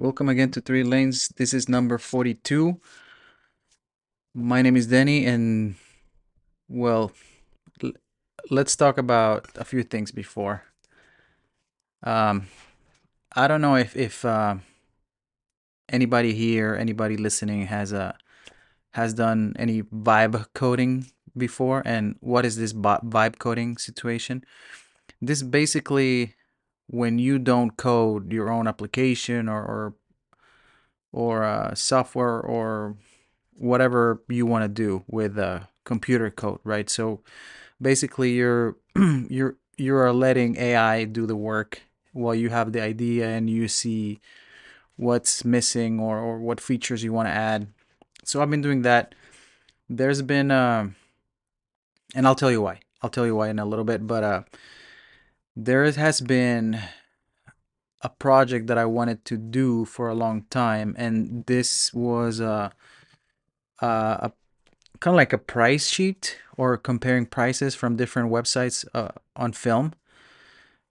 Welcome again to 3 Lanes. This is number 42. My name is Denny, and well, l- let's talk about a few things before. Um, I don't know if anybody here, anybody listening, has done any vibe coding before, and what is this vibe coding situation? This basically when you don't code your own application or software or whatever you want to do with computer code, right? So basically, you are letting AI do the work while you have the idea and you see what's missing or what features you want to add. So I've been doing that. There's been and I'll tell you why. I'll tell you why in a little bit, but there has been a project that I wanted to do for a long time, and this was a kind of like a price sheet or comparing prices from different websites on film.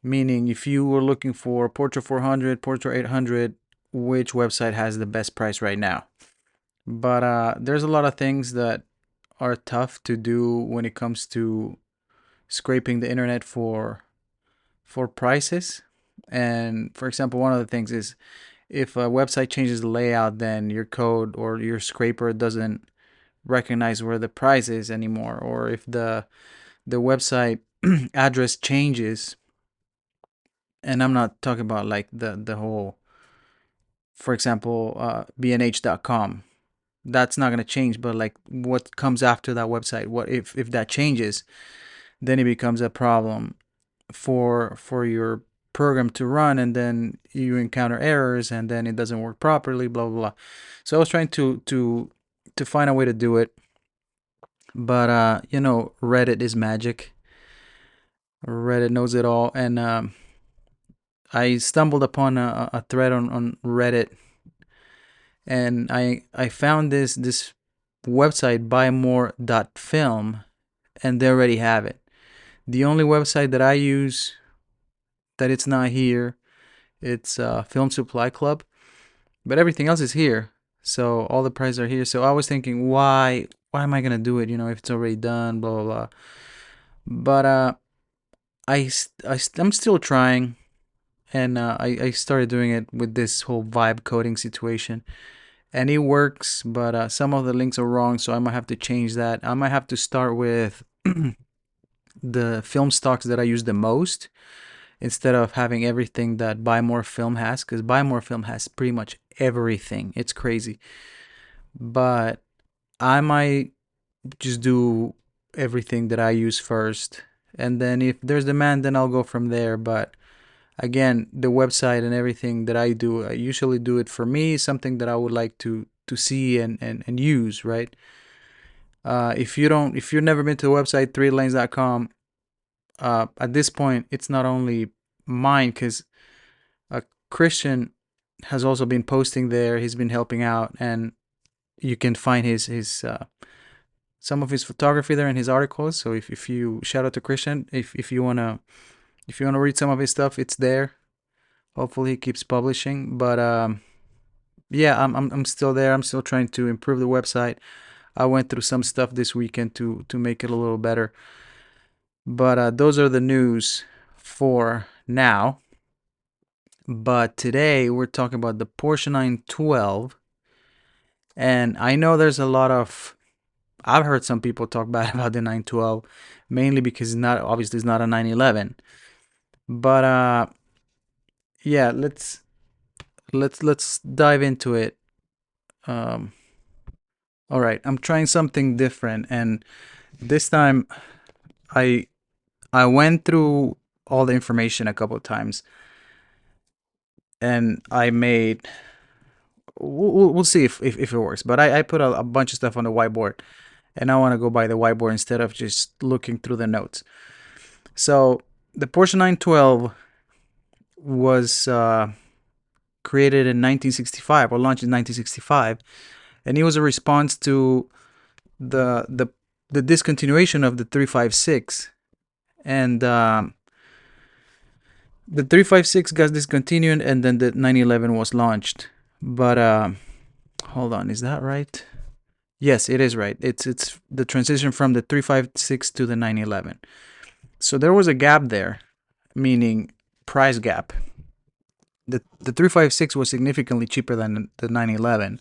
Meaning, if you were looking for Porsche 400, Porsche 800, which website has the best price right now? But there's a lot of things that are tough to do when it comes to scraping the internet for prices. And for example, one of the things is if a website changes the layout, then your code or your scraper doesn't recognize where the price is anymore, or if the website address changes. And I'm not talking about like the whole, for example, bnh.com. That's not going to change, but like what comes after that website, what if that changes, then it becomes a problem for your program to run, and then you encounter errors, and then it doesn't work properly, blah blah blah. So I was trying to find a way to do it, but Reddit is magic. Reddit knows it all, and I stumbled upon a thread on Reddit, and I found this website buymore.film, and they already have it. The only website that I use that it's not here, it's Film Supply Club, but everything else is here. So all the prices are here. So I was thinking, why am I gonna do it? If it's already done, blah blah blah. But I'm still trying, and I started doing it with this whole vibe coding situation, and it works, but some of the links are wrong, so I might have to change that. I might have to start with the film stocks that I use the most instead of having everything that Buy More Film has, because Buy More Film has pretty much everything. It's crazy. But I might just do everything that I use first, and then if there's demand, then I'll go from there. But again, the website and everything that I do, I usually do it for me, something that I would like to see and use, right? If you've never been to the website 3lanes.com, at this point it's not only mine, because a Christian has also been posting there. He's been helping out, and you can find his some of his photography there in his articles. So if you shout out to Christian, if you wanna read some of his stuff, it's there. Hopefully he keeps publishing. But yeah, I'm still there. I'm still trying to improve the website. I went through some stuff this weekend to make it a little better. But those are the news for now. But today we're talking about the Porsche 912. And I know there's a lot of, I've heard some people talk bad about the 912, mainly because it's not a 911. But yeah, let's dive into it. Um, all right, I'm trying something different, and this time I I went through all the information a couple of times, and I made. We'll see if it works. But I put a bunch of stuff on the whiteboard, and I want to go by the whiteboard instead of just looking through the notes. So the Porsche 912 was created in 1965, or launched in 1965, and it was a response to the the the discontinuation of the 356, and the 356 got discontinued, and then the 911 was launched. But hold on, is that right? Yes, it is right. It's the transition from the 356 to the 911. So there was a gap there, meaning price gap. The 356 was significantly cheaper than the 911,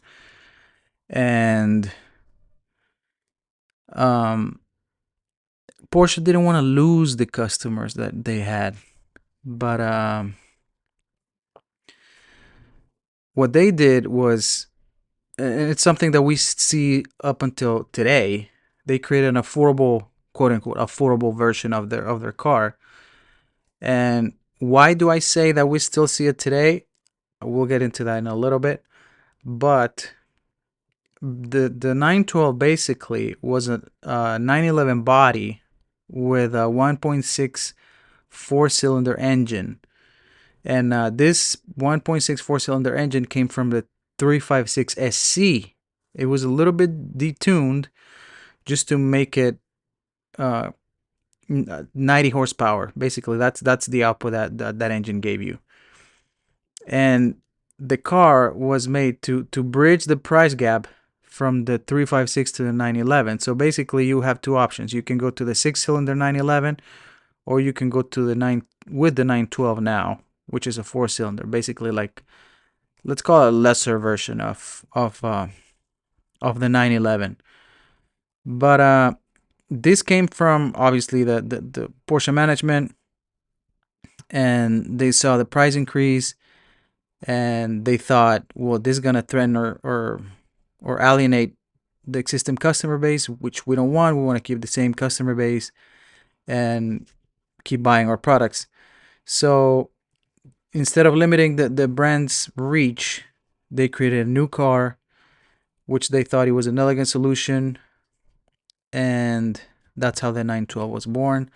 and um, Porsche didn't want to lose the customers that they had, but what they did was, and it's something that we see up until today. They created an affordable, quote unquote, affordable version of their car. And why do I say that we still see it today? We'll get into that in a little bit. But the 912 basically was a 911 body with a 1.6 four-cylinder engine. And this 1.6 four-cylinder engine came from the 356 SC. It was a little bit detuned just to make it uh, 90 horsepower. Basically, that's the output that engine gave you. And the car was made to bridge the price gap from the 356 to the 911. So basically, you have two options. You can go to the six-cylinder 911, or you can go to the 912 now, which is a four-cylinder. Basically, like, let's call it a lesser version of the 911. But this came from obviously the Porsche management, and they saw the price increase, and they thought, well, this is gonna threaten or alienate the existing customer base, which we don't want. We want to keep the same customer base and keep buying our products. So instead of limiting the brand's reach, they created a new car, which they thought it was an elegant solution, and that's how the 912 was born.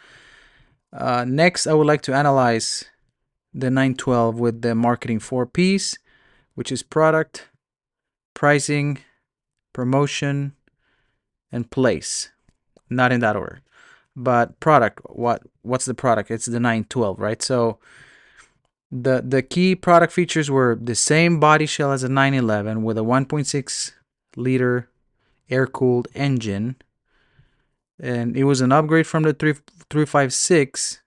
Next, I would like to analyze the 912 with the marketing 4Ps, which is product, pricing, promotion, and place. Not in that order. But product, what's the product? It's the 912, right? So the key product features were the same body shell as a 911 with a 1.6 liter air-cooled engine, and it was an upgrade from the 356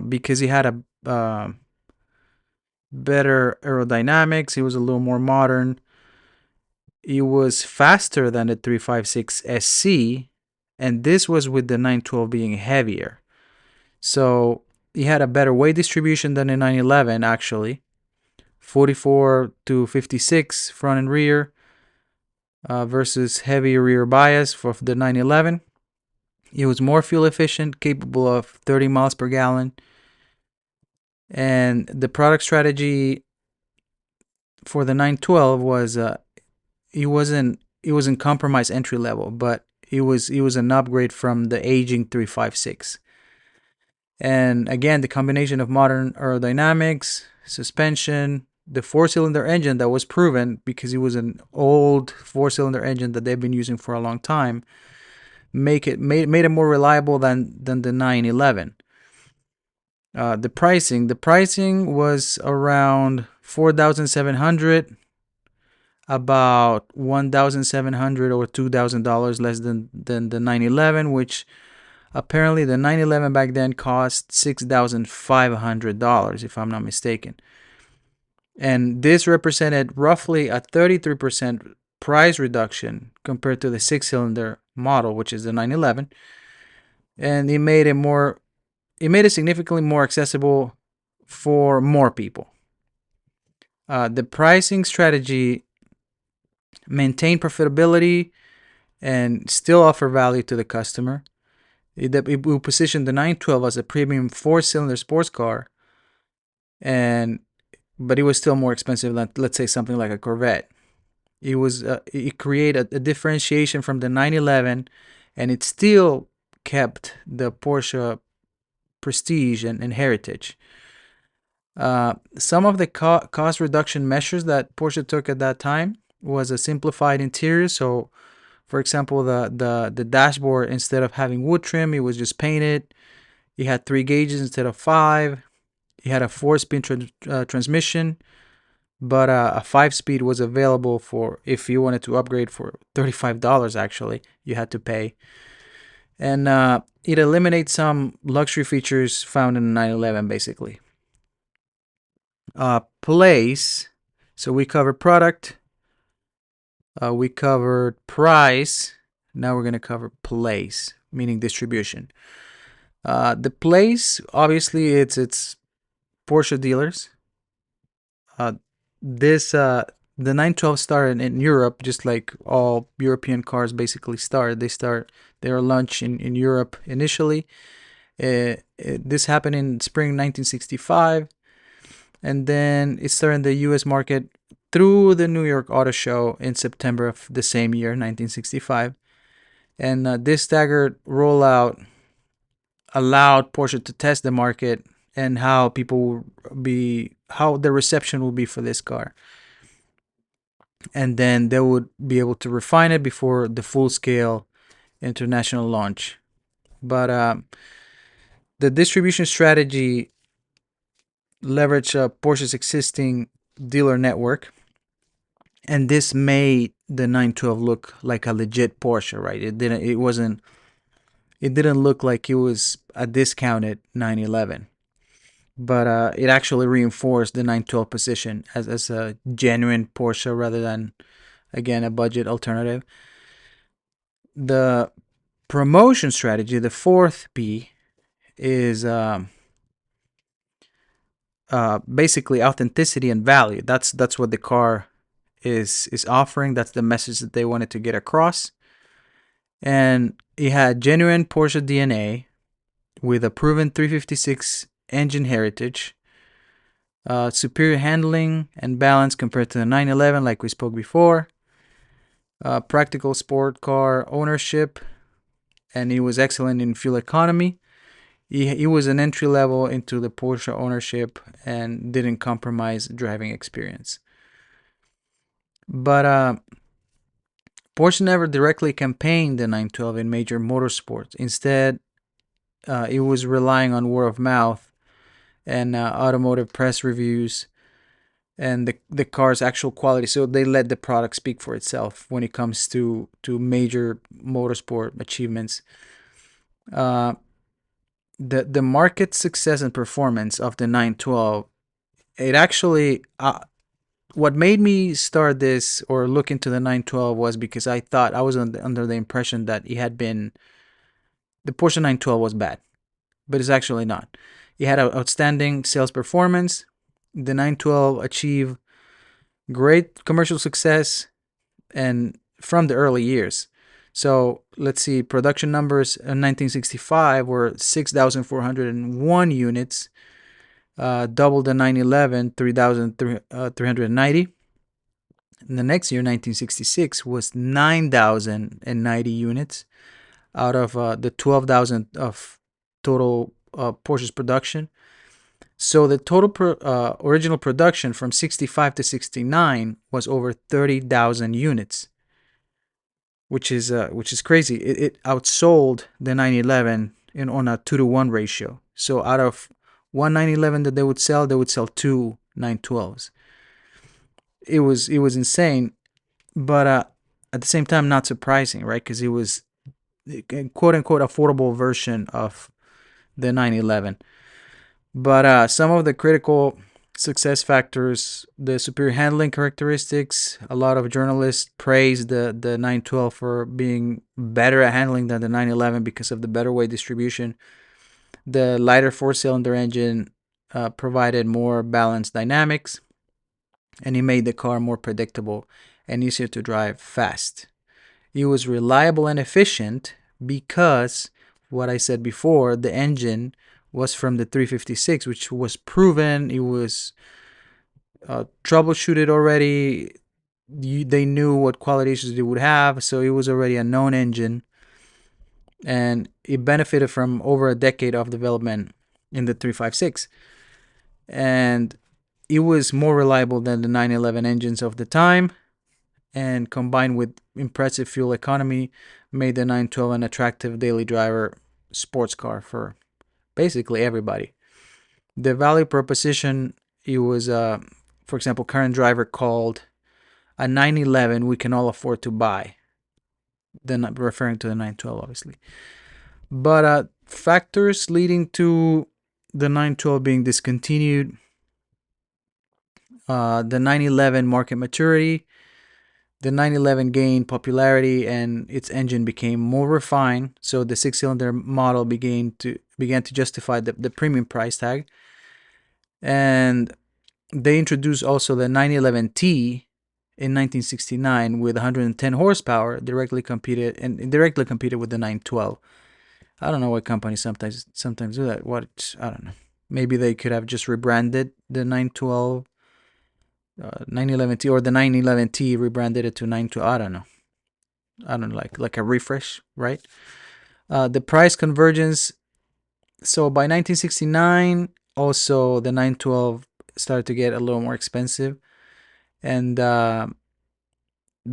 because it had a better aerodynamics. It was a little more modern. It was faster than the 356 SC, and this was with the 912 being heavier. So it had a better weight distribution than the 911, actually. 44 to 56 front and rear versus heavy rear bias for the 911. It was more fuel efficient, capable of 30 miles per gallon. And the product strategy for the 912 was it wasn't compromised entry level, but it was an upgrade from the aging 356. And again, the combination of modern aerodynamics, suspension, the four-cylinder engine that was proven because it was an old four-cylinder engine that they've been using for a long time, made it more reliable than the 911. The pricing was around 4,700, about 1,700 or $2,000 less than the 911, which apparently the 911 back then cost $6,500, if I'm not mistaken. And this represented roughly a 33% price reduction compared to the six-cylinder model, which is the 911. And it made it significantly more accessible for more people. The pricing strategy maintained profitability and still offer value to the customer. It will position the 912 as a premium four-cylinder sports car, but it was still more expensive than, let's say, something like a Corvette. It created a differentiation from the 911, and it still kept the Porsche prestige and heritage. Some of the cost reduction measures that Porsche took at that time was a simplified interior. So, for example, the dashboard, instead of having wood trim, it was just painted. It had 3 gauges instead of 5. It had a 4-speed transmission but a 5-speed was available for, if you wanted to upgrade, for $35 actually, you had to pay. And it eliminates some luxury features found in the 911 basically. Place. So we covered product, we covered price. Now we're going to cover place, meaning distribution. The place, obviously, it's Porsche dealers. Uh, this the 912 started in Europe, just like all European cars basically start. They start their launch in Europe initially. This happened in spring 1965, and then it started in the U.S. market through the New York Auto Show in September of the same year, 1965. And this staggered rollout allowed Porsche to test the market and how how the reception will be for this car. And then they would be able to refine it before the full-scale international launch. But the distribution strategy leveraged Porsche's existing dealer network, and this made the 912 look like a legit Porsche, right? It didn't look like it was a discounted 911, but it actually reinforced the 912 position as a genuine Porsche rather than, again, a budget alternative. The promotion strategy, the fourth P, is basically authenticity and value. That's what the car is offering. That's the message that they wanted to get across. And it had genuine Porsche DNA with a proven 356 engine heritage, superior handling and balance compared to the 911, like we spoke before, practical sport car ownership, and it was excellent in fuel economy. He was an entry level into the Porsche ownership and didn't compromise driving experience. But Porsche never directly campaigned the 912 in major motorsports. Instead, it was relying on word of mouth and automotive press reviews and the car's actual quality. So they let the product speak for itself when it comes to major motorsport achievements. The market success and performance of the 912, it actually what made me start this or look into the 912 was because I thought I was under the impression that the Porsche 912 was bad, but it's actually not. It had an outstanding sales performance. The 912 achieved great commercial success and from the early years. So let's see, production numbers in 1965 were 6,401 units, double the 911, 3,390. And the next year, 1966, was 9,090 units out of the 12,000 of total Porsche's production. So the total original production from 65 to 69 was over 30,000 units, which is crazy. It outsold the 911 on a 2-to-1 ratio. So out of one 911 that they would sell 2 912s. It was insane, but at the same time not surprising, right? Because it was a quote unquote affordable version of the 911. But some of the critical success factors, the superior handling characteristics. A lot of journalists praised the 912 for being better at handling than the 911 because of the better weight distribution. The lighter four-cylinder engine provided more balanced dynamics, and it made the car more predictable and easier to drive fast. It was reliable and efficient because, what I said before, the engine was from the 356, which was proven. It was troubleshooted already. They knew what quality issues they would have, so it was already a known engine, and it benefited from over a decade of development in the 356. And it was more reliable than the 911 engines of the time, and combined with impressive fuel economy, made the 912 an attractive daily driver sports car for basically everybody. The value proposition, it was for example, current driver called a 911 we can all afford to buy. Then I'm referring to the 912, obviously. But factors leading to the 912 being discontinued, the 911 market maturity, the 911 gained popularity and its engine became more refined, so the six-cylinder model began to justify the premium price tag. And they introduced also the 911T in 1969 with 110 horsepower, directly competed with the 912. I don't know why companies sometimes do that. I don't know. Maybe they could have just rebranded the 912 911T, or the 911T rebranded it to 912. I don't know, like a refresh, right? The price convergence. So by 1969, also the 912 started to get a little more expensive, and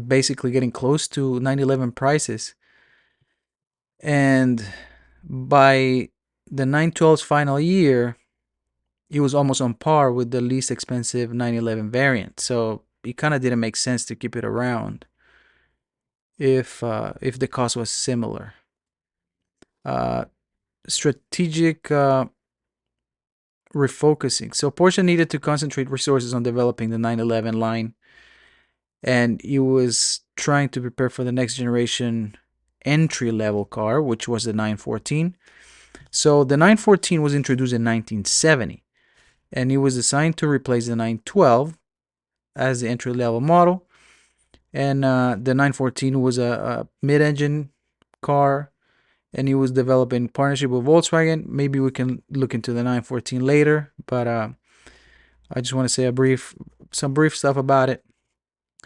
basically getting close to 911 prices. And by the 912's final year, it was almost on par with the least expensive 911 variant. So it kind of didn't make sense to keep it around if the cost was similar. Strategic refocusing. So Porsche needed to concentrate resources on developing the 911 line, and it was trying to prepare for the next generation entry-level car, which was the 914. So the 914 was introduced in 1970, and it was designed to replace the 912 as the entry-level model. And the 914 was a mid-engine car, and it was developed in partnership with Volkswagen. Maybe we can look into the 914 later, but I just want to say some brief stuff about it.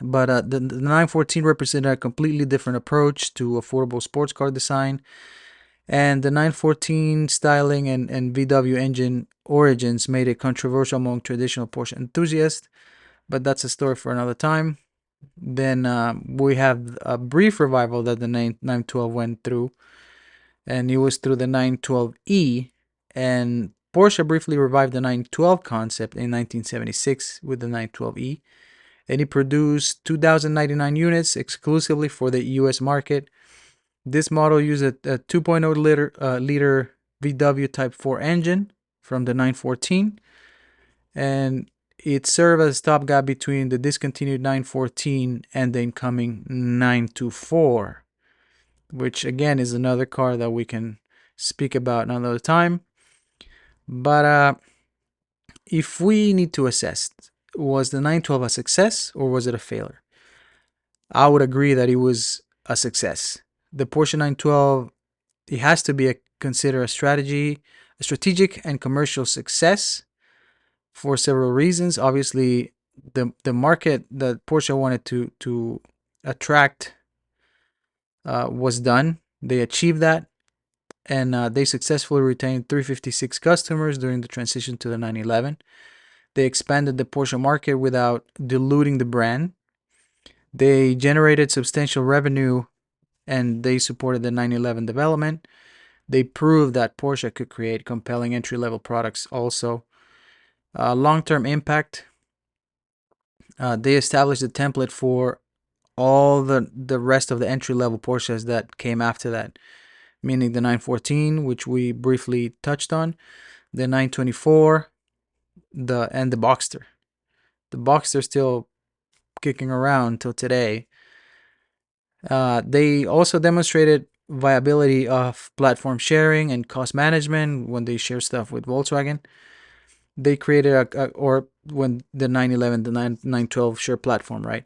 But the 914 represented a completely different approach to affordable sports car design. And the 914 styling and VW engine origins made it controversial among traditional Porsche enthusiasts, but that's a story for another time. Then we have a brief revival that the 912 went through, and it was through the 912E. And Porsche briefly revived the 912 concept in 1976 with the 912E, and it produced 2,099 units exclusively for the US market. This model used a 2.0 liter VW Type 4 engine from the 914, and it served as a stopgap between the discontinued 914 and the incoming 924, which again is another car that we can speak about another time. But if we need to assess, was the 912 a success or was it a failure? I would agree that it was a success. The Porsche 912, it has to be considered a strategic and commercial success for several reasons. Obviously, the market that Porsche wanted to attract was done. They achieved that, and they successfully retained 356 customers during the transition to the 911. They expanded the Porsche market without diluting the brand. They generated substantial revenue, and they supported the 911 development. They proved that Porsche could create compelling entry-level products also. Long-term impact. They established a template for all the rest of the entry-level Porsches that came after that, meaning the 914, which we briefly touched on, the 924, and the Boxster. The Boxster still kicking around till today. They also demonstrated viability of platform sharing and cost management when they share stuff with Volkswagen. They created or when the 911, the 912 share platform, right?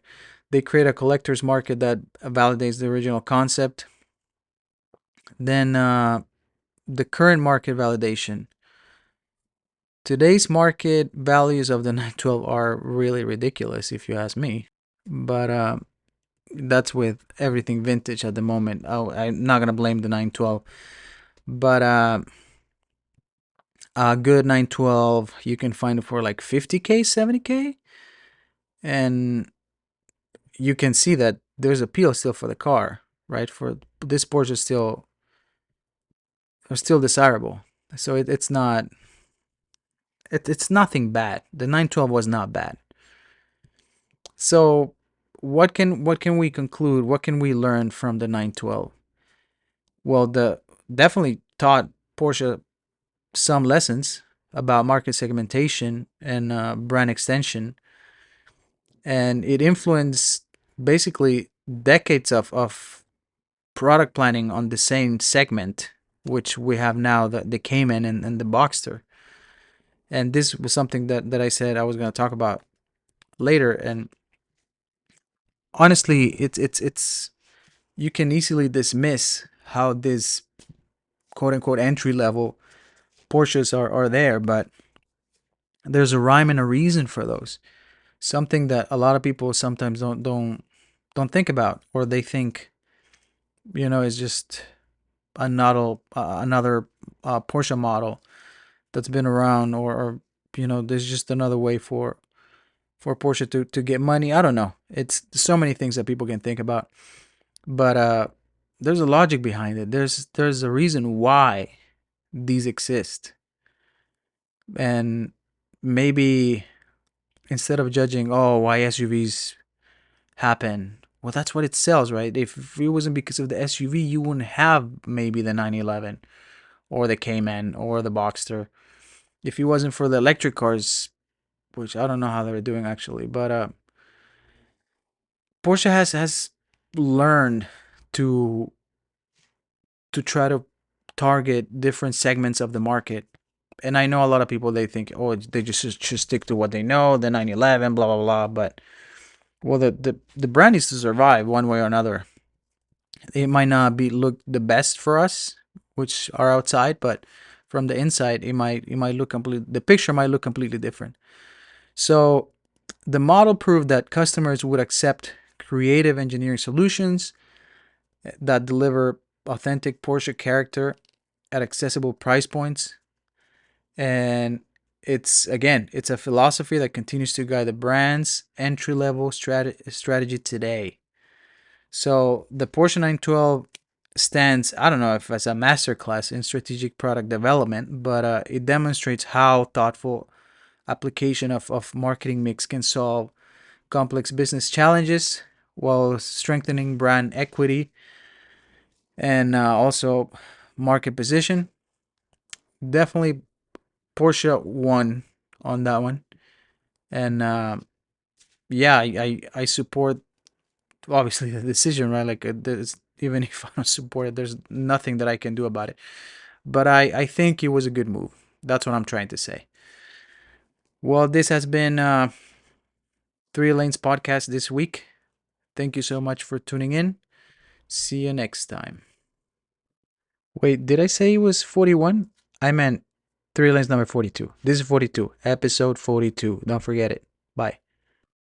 They create a collector's market that validates the original concept. Then the current market validation. Today's market values of the 912 are really ridiculous, if you ask me. But that's with everything vintage at the moment. I'm not gonna blame the 912, but a good 912 you can find it for like 50K, 70K, and you can see that there's appeal still for the car, right? For this Porsche is still desirable. So it's not it's nothing bad. The 912 was not bad. So what can we conclude? What can we learn from the 912? Well, the definitely taught Porsche some lessons about market segmentation and brand extension, and it influenced basically decades of product planning on the same segment, which we have now, the Cayman and the Boxster. And this was something that I said I was going to talk about later. And honestly, it's you can easily dismiss how this quote unquote entry level Porsches are there, but there's a rhyme and a reason for those. Something that a lot of people sometimes don't think about, or they think, is just another Porsche model that's been around, or there's just another way for Porsche to get money. I don't know. It's so many things that people can think about, but there's a logic behind it. There's a reason why these exist, and maybe instead of judging, oh, why SUVs happen. Well, that's what it sells, right? If it wasn't because of the SUV, you wouldn't have maybe the 911 or the Cayman or the Boxster. If it wasn't for the electric cars, which I don't know how they're doing actually, but Porsche has learned to try to target different segments of the market. And I know a lot of people, they think, oh, they just should stick to what they know, the 911, blah blah blah. But well, the brand needs to survive one way or another. It might not be look the best for us, which are outside, but from the inside, it might look complete. The picture might look completely different. So the model proved that customers would accept creative engineering solutions that deliver authentic Porsche character at accessible price points. And it's a philosophy that continues to guide the brand's entry level strategy today. So the Porsche 912 stands, I don't know if as a masterclass in strategic product development, but it demonstrates how thoughtful application of marketing mix can solve complex business challenges while strengthening brand equity and also market position. Definitely Porsche won on that one. And yeah, I support obviously the decision, right? Like there's, even if I don't support it, there's nothing that I can do about it. But I think it was a good move. That's what I'm trying to say. Well, this has been 3 Lanes podcast this week. Thank you so much for tuning in. See you next time. Wait, did I say it was 41? I meant 3 Lanes number 42. This is 42, episode 42. Don't forget it.